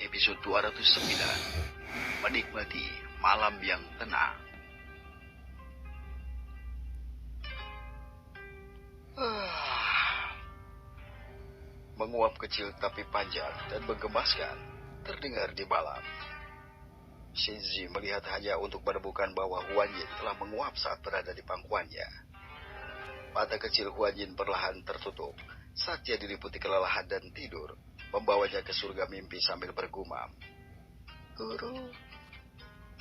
episode 209, menikmati malam yang tenang. Menguap kecil tapi panjang dan menggemaskan terdengar di malam. Shinji melihat hanya untuk menemukan bahwa Huan Yin telah menguap saat berada di pangkuannya. Mata kecil Huan Yin perlahan tertutup saat dia diliputi kelelahan dan tidur, membawanya ke surga mimpi sambil bergumam. Guru.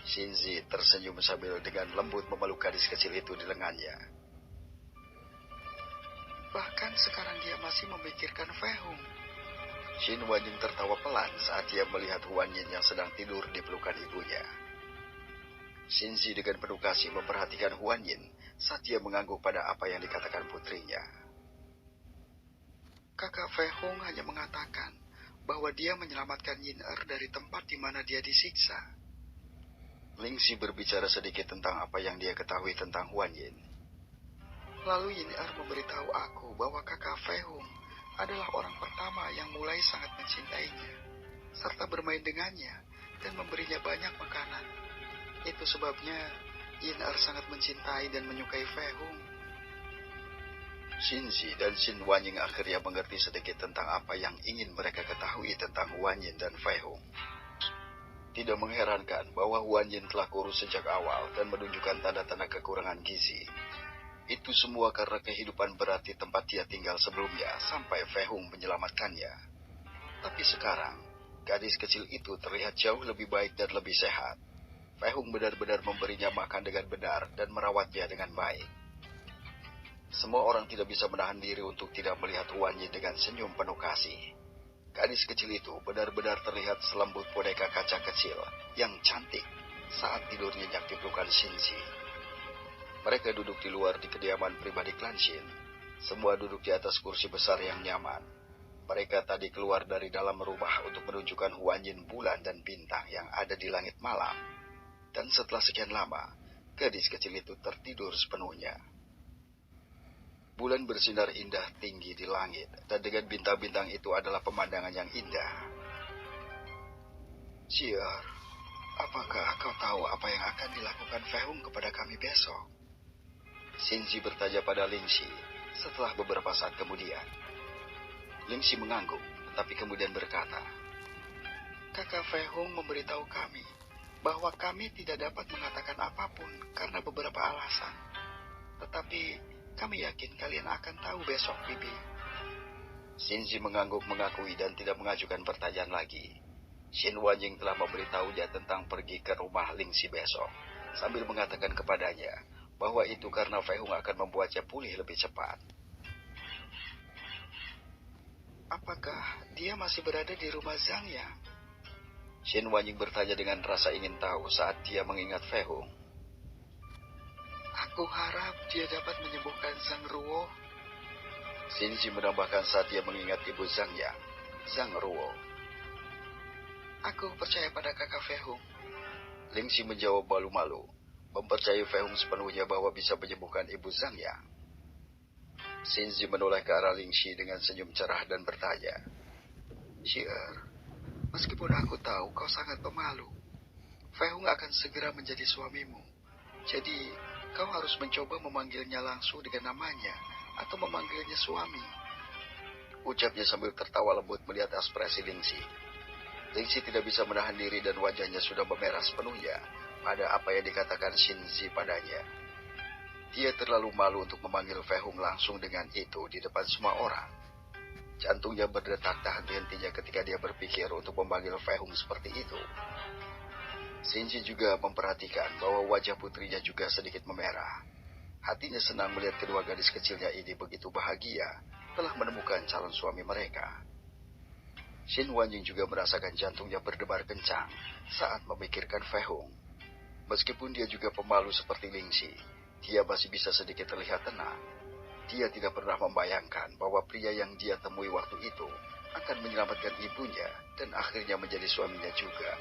Shinji tersenyum sambil dengan lembut memeluk gadis kecil itu di lengannya. Bahkan sekarang dia masih memikirkan Fei Hung. Shin Wanjing tertawa pelan saat dia melihat Huan Yin yang sedang tidur di pelukan ibunya. Shinji dengan penuh kasih memperhatikan Huan Yin saat dia mengangguk pada apa yang dikatakan putrinya. Kakak Fei Hung hanya mengatakan bahwa dia menyelamatkan Yin Er dari tempat di mana dia disiksa. Lingxi berbicara sedikit tentang apa yang dia ketahui tentang Huan Yin. Lalu Yin Er memberitahu aku bahwa kakak Fei Hung adalah orang pertama yang mulai sangat mencintainya, serta bermain dengannya dan memberinya banyak makanan. Itu sebabnya Yin Er sangat mencintai dan menyukai Fei Hung. Shinji dan Shin Wanjing akhirnya mengerti sedikit tentang apa yang ingin mereka ketahui tentang Huan Yin dan Fei Hung. Tidak mengherankan bahwa Huan Yin telah kurus sejak awal dan menunjukkan tanda-tanda kekurangan gizi. Itu semua karena kehidupan berat di tempat dia tinggal sebelumnya sampai Fei Hung menyelamatkannya. Tapi sekarang, gadis kecil itu terlihat jauh lebih baik dan lebih sehat. Fei Hung benar-benar memberinya makan dengan benar dan merawatnya dengan baik. Semua orang tidak bisa menahan diri untuk tidak melihat Huan Yin dengan senyum penuh kasih. Gadis kecil itu benar-benar terlihat selembut boneka kaca kecil yang cantik saat tidur nyenyak di pelukan Shinji. Mereka duduk di luar di kediaman pribadi klan Shin. Semua duduk di atas kursi besar yang nyaman. Mereka tadi keluar dari dalam rumah untuk menunjukkan Huan Yin bulan dan bintang yang ada di langit malam. Dan setelah sekian lama, gadis kecil itu tertidur sepenuhnya. Bulan bersinar indah tinggi di langit, dan dengan bintang-bintang itu adalah pemandangan yang indah. Xier, apakah kau tahu apa yang akan dilakukan Fei Hung kepada kami besok? Shinji bertanya pada Lingxi setelah beberapa saat kemudian. Lingxi mengangguk, tetapi kemudian berkata, Kakak Fei Hung memberitahu kami bahwa kami tidak dapat mengatakan apapun karena beberapa alasan. Tetapi kami yakin kalian akan tahu besok, Bibi. Shinji mengangguk mengakui dan tidak mengajukan pertanyaan lagi. Shin Wanjing telah memberitahunya tentang pergi ke rumah Lingxi besok, sambil mengatakan kepadanya bahwa itu karena Fei Hung akan membuatnya pulih lebih cepat. Apakah dia masih berada di rumah Zhang Yang? Shin Wanjing bertanya dengan rasa ingin tahu saat dia mengingat Fei Hung. Aku harap dia dapat menyembuhkan Zhang Ruo. Shinji menambahkan saat dia mengingat ibu Zhang Yang, Zhang Ruo. Aku percaya pada kakak Fei Hung. Lingxi menjawab malu-malu, mempercayai Fei Hung sepenuhnya bahwa bisa menyembuhkan ibu Zhang Yang. Shinji menoleh ke arah Lingxi dengan senyum cerah dan bertanya, Xier, meskipun aku tahu kau sangat pemalu, Fei Hung akan segera menjadi suamimu. Jadi, kau harus mencoba memanggilnya langsung dengan namanya atau memanggilnya suami. Ucapnya sambil tertawa lembut melihat ekspresi Lingxi. Lingxi tidak bisa menahan diri dan wajahnya sudah memerah sepenuhnya pada apa yang dikatakan Shinji padanya. Dia terlalu malu untuk memanggil Fei Hung langsung dengan itu di depan semua orang. Jantungnya berdetak tak henti-hentinya ketika dia berpikir untuk memanggil Fei Hung seperti itu. Shinji juga memperhatikan bahwa wajah putrinya juga sedikit memerah. Hatinya senang melihat kedua gadis kecilnya ini begitu bahagia telah menemukan calon suami mereka. Shin Wanjing juga merasakan jantungnya berdebar kencang saat memikirkan Fei Hung. Meskipun dia juga pemalu seperti Lingxi, dia masih bisa sedikit terlihat tenang. Dia tidak pernah membayangkan bahwa pria yang dia temui waktu itu akan menyelamatkan ibunya dan akhirnya menjadi suaminya juga,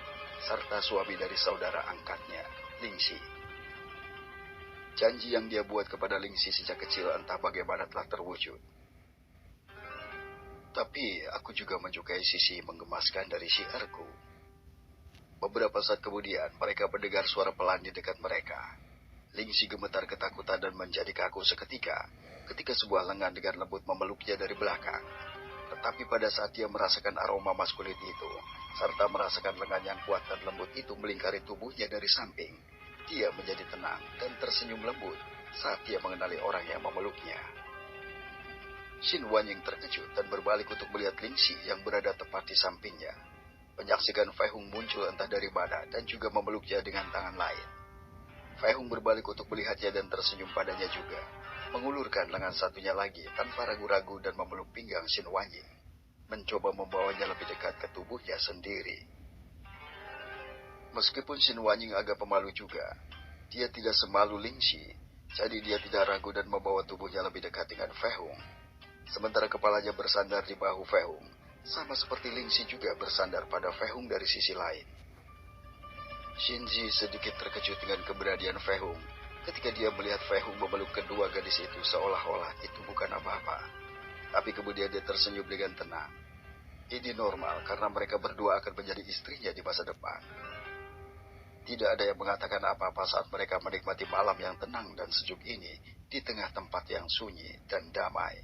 serta suami dari saudara angkatnya, Lingxi. Janji yang dia buat kepada Lingxi sejak kecil entah bagaimana telah terwujud. Tapi aku juga menyukai sisi menggemaskan dari Xierku. Beberapa saat kemudian, mereka mendengar suara pelan di dekat mereka. Lingxi gemetar ketakutan dan menjadi kaku seketika, ketika sebuah lengan dengan lembut memeluknya dari belakang. Tetapi pada saat dia merasakan aroma maskulin itu, serta merasakan lengan yang kuat dan lembut itu melingkari tubuhnya dari samping, dia menjadi tenang dan tersenyum lembut saat dia mengenali orang yang memeluknya. Xin Wanying terkejut dan berbalik untuk melihat Lingxi yang berada tepat di sampingnya. Menyaksikan Fei Hung muncul entah dari mana dan juga memeluknya dengan tangan lain. Fei Hung berbalik untuk melihatnya dan tersenyum padanya juga, mengulurkan lengan satunya lagi tanpa ragu-ragu dan memeluk pinggang Xin Wanying, mencoba membawanya lebih dekat ke tubuhnya sendiri. Meskipun Xin Wanying agak pemalu juga, dia tidak semalu Lingxi, jadi dia tidak ragu dan membawa tubuhnya lebih dekat dengan Fei Hung. Sementara kepalanya bersandar di bahu Fei Hung, sama seperti Lingxi juga bersandar pada Fei Hung dari sisi lain. Xinzi sedikit terkejut dengan keberadaan Fei Hung ketika dia melihat Fei Hung memeluk kedua gadis itu seolah-olah itu bukan apa-apa. Tapi kemudian dia tersenyum dengan tenang. Ini normal karena mereka berdua akan menjadi istrinya di masa depan. Tidak ada yang mengatakan apa-apa saat mereka menikmati malam yang tenang dan sejuk ini di tengah tempat yang sunyi dan damai.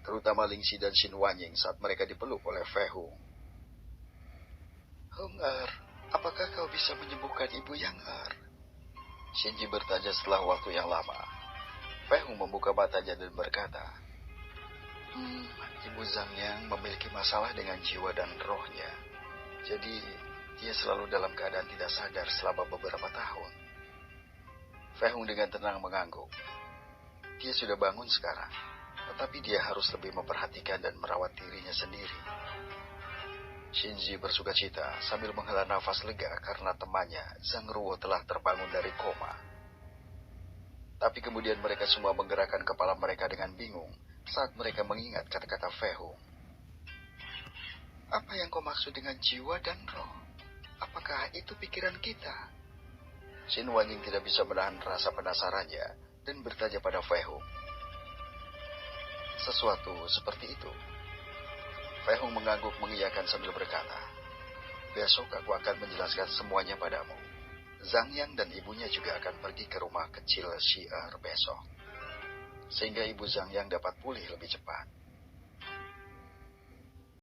Terutama Lingxi dan Xin Wanying saat mereka dipeluk oleh Fei Hung. Hung Er, apakah kau bisa menyembuhkan ibu yang Er? Xinji bertanya setelah waktu yang lama. Fei Hung membuka matanya dan berkata, Ibu Zhang Yang memiliki masalah dengan jiwa dan rohnya. Jadi, dia selalu dalam keadaan tidak sadar selama beberapa tahun. Fei Hung dengan tenang mengangguk. Dia sudah bangun sekarang, tetapi dia harus lebih memperhatikan dan merawat dirinya sendiri. Xinzi bersuka cita sambil menghela nafas lega karena temannya, Zhang Ruo, telah terbangun dari koma. Tapi kemudian mereka semua menggerakkan kepala mereka dengan bingung saat mereka mengingat kata-kata Fei Hung. Apa yang kau maksud dengan jiwa dan roh? Apakah itu pikiran kita? Xin Wanying tidak bisa menahan rasa penasarannya dan bertanya pada Fei Hung. Sesuatu seperti itu. Fei Hung mengangguk mengiyakan sambil berkata, besok aku akan menjelaskan semuanya padamu. Zhang Yang dan ibunya juga akan pergi ke rumah kecil Xi Er besok, sehingga ibu Zhang Yang dapat pulih lebih cepat.